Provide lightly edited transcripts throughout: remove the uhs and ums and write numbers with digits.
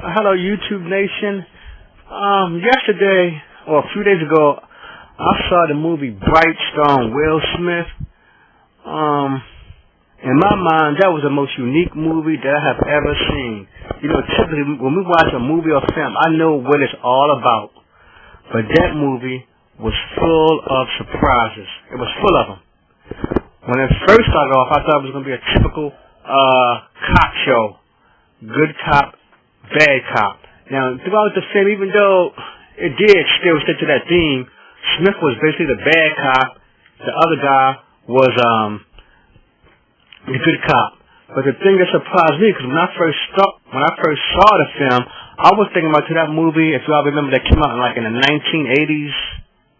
Hello, YouTube Nation. Yesterday, or a few days ago, I saw the movie Bright starring Will Smith. In my mind, that was the most unique movie that I have ever seen. You know, typically when we watch a movie or film, I know what it's all about. But that movie was full of surprises. It was full of them. When it first started off, I thought it was going to be a typical cop show. Good cop, bad cop. Now, throughout the film, even though it did still stick to that theme, Smith was basically the bad cop. The other guy was the good cop. But the thing that surprised me, because when I first saw the film, I was thinking about that movie, if y'all remember, that came out in the 1980s,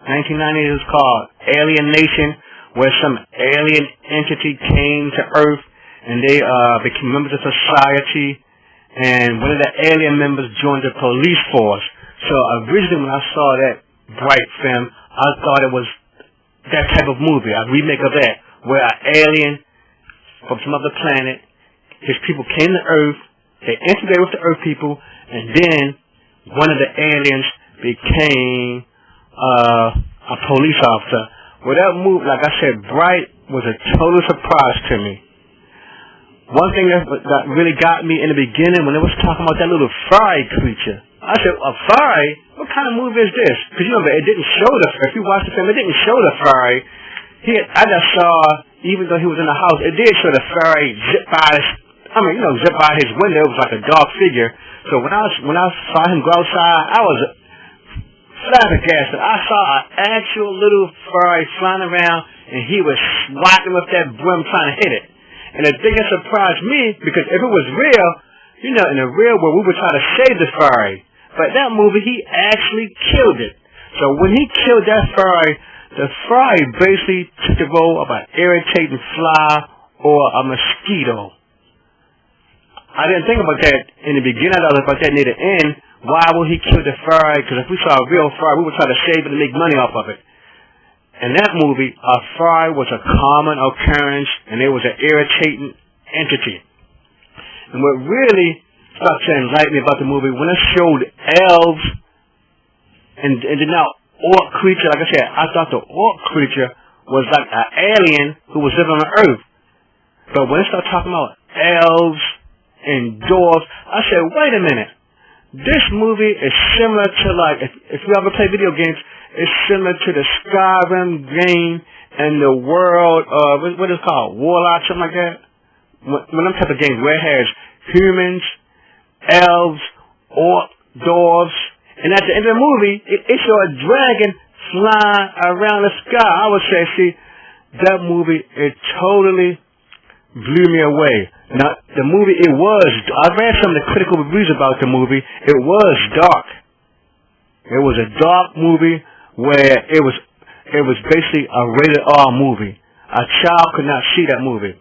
1990s. It was called Alien Nation, where some alien entity came to Earth and they became members of society. And one of the alien members joined the police force. So originally when I saw that Bright film, I thought it was that type of movie, a remake of that, where an alien from some other planet, his people came to Earth, they integrated with the Earth people, and then one of the aliens became a police officer. Well, that movie, like I said, Bright was a total surprise to me. One thing that really got me in the beginning when it was talking about that little furry creature, I said, a furry? What kind of movie is this? Because you know, it didn't show if you watch the film, it didn't show the furry. I just saw, even though he was in the house, it did show the furry zip by his window. It was like a dark figure. So when I saw him go outside, I was flabbergasted. I saw an actual little furry flying around, and he was swatting with that broom trying to hit it. And the thing that surprised me, because if it was real, you know, in the real world, we would try to save the furry. But that movie, he actually killed it. So when he killed that furry, the furry basically took the role of an irritating fly or a mosquito. I didn't think about that in the beginning. I thought about that near the end. Why would he kill the furry? Because if we saw a real furry, we would try to save it and make money off of it. In that movie, a fry was a common occurrence, and it was an irritating entity. And what really started to enlighten me about the movie, when it showed elves and then now orc creature, like I said, I thought the orc creature was like an alien who was living on Earth. But when it started talking about elves and dwarves, I said, wait a minute. This movie is similar to, like, if you ever play video games, it's similar to the Skyrim game and the world of, what is it called? Warlock, something like that? One of them type of games where it has humans, elves, orcs, dwarves, and at the end of the movie, it showed a dragon flying around the sky. I would say, see, that movie, it totally blew me away. Now, the movie, I read some of the critical reviews about the movie. It was dark. It was a dark movie where it was basically a rated R movie. A child could not see that movie.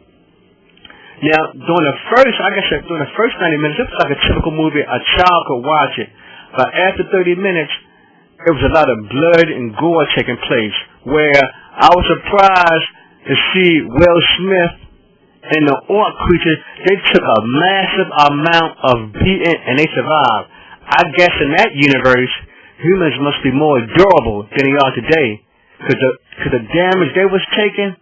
Now, during the first 90 minutes, it was like a typical movie. A child could watch it. But after 30 minutes, it was a lot of blood and gore taking place, where I was surprised to see Will Smith and the orc creature. They took a massive amount of beating and they survived. I guess in that universe, humans must be more durable than they are today, because the damage they was taking,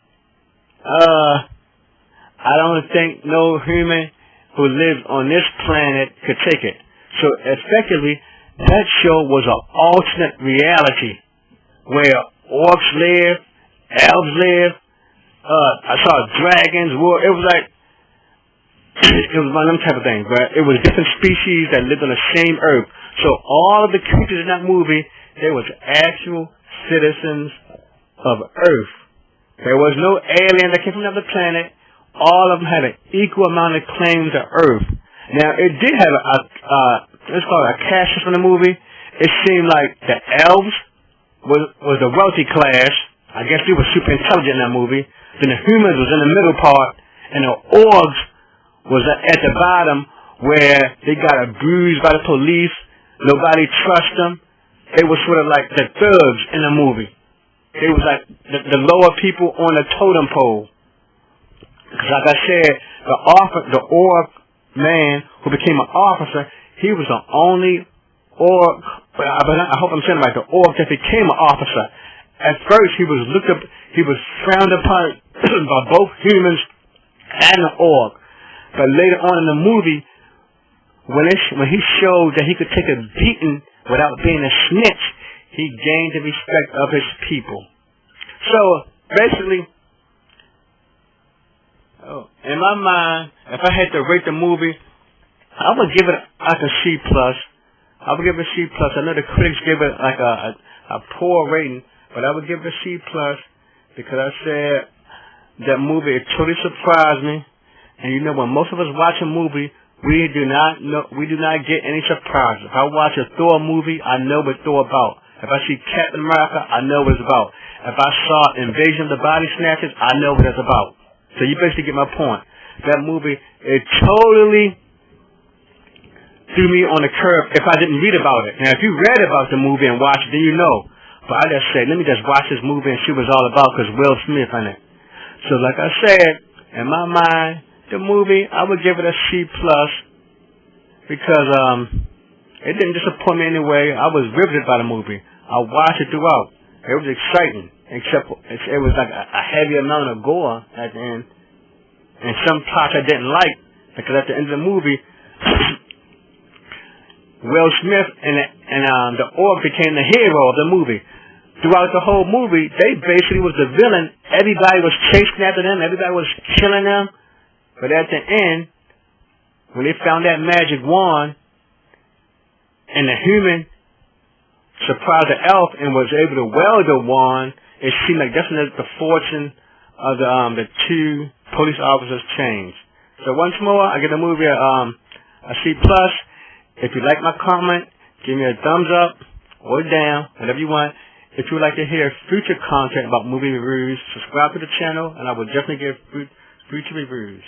I don't think no human who lives on this planet could take it. So effectively, that show was an alternate reality where orcs live, elves live. I saw dragons. It was like it was one of them type of things, but it was different species that lived on the same Earth. So all of the creatures in that movie, they was actual citizens of Earth. There was no alien that came from another planet. All of them had an equal amount of claim to Earth. Now, it did have let's call it a caste from the movie. It seemed like the elves was the wealthy class. I guess they were super intelligent in that movie. Then the humans was in the middle part, and the orcs was at the bottom, where they got abused by the police. Nobody trusts them. They were sort of like the thugs in the movie. They was like the lower people on the totem pole. Because like I said, the orc man who became an officer, he was the only orc, I hope I'm saying it right, the orc that became an officer. At first, he was frowned upon by both humans and the orc. But later on in the movie, when he showed that he could take a beating without being a snitch, he gained the respect of his people. So, basically, in my mind, if I had to rate the movie, I would give it like a C+. I would give it a C+. I know the critics give it like a poor rating, but I would give it a C+, because I said that movie, it totally surprised me. And you know, when most of us watch a movie, we do not get any surprises. If I watch a Thor movie, I know what Thor about. If I see Captain America, I know what it's about. If I saw Invasion of the Body Snatchers, I know what it's about. So you basically get my point. That movie, it totally threw me on the curve if I didn't read about it. Now, if you read about the movie and watched it, then you know. But I just said, let me just watch this movie and see what it's all about, because Will Smith in it. So like I said, in my mind, the movie, I would give it a C+, because it didn't disappoint me anyway. I was riveted by the movie. I watched it throughout. It was exciting, except it was like a heavy amount of gore at the end, and some parts I didn't like, because at the end of the movie, Will Smith and the orc became the hero of the movie. Throughout the whole movie, they basically was the villain. Everybody was chasing after them. Everybody was killing them. But at the end, when they found that magic wand, and the human surprised the elf and was able to wield the wand, it seemed like definitely the fortune of the two police officers changed. So once more, I give the movie a C+. If you like my comment, give me a thumbs up or down, whatever you want. If you would like to hear future content about movie reviews, subscribe to the channel, and I will definitely give future reviews.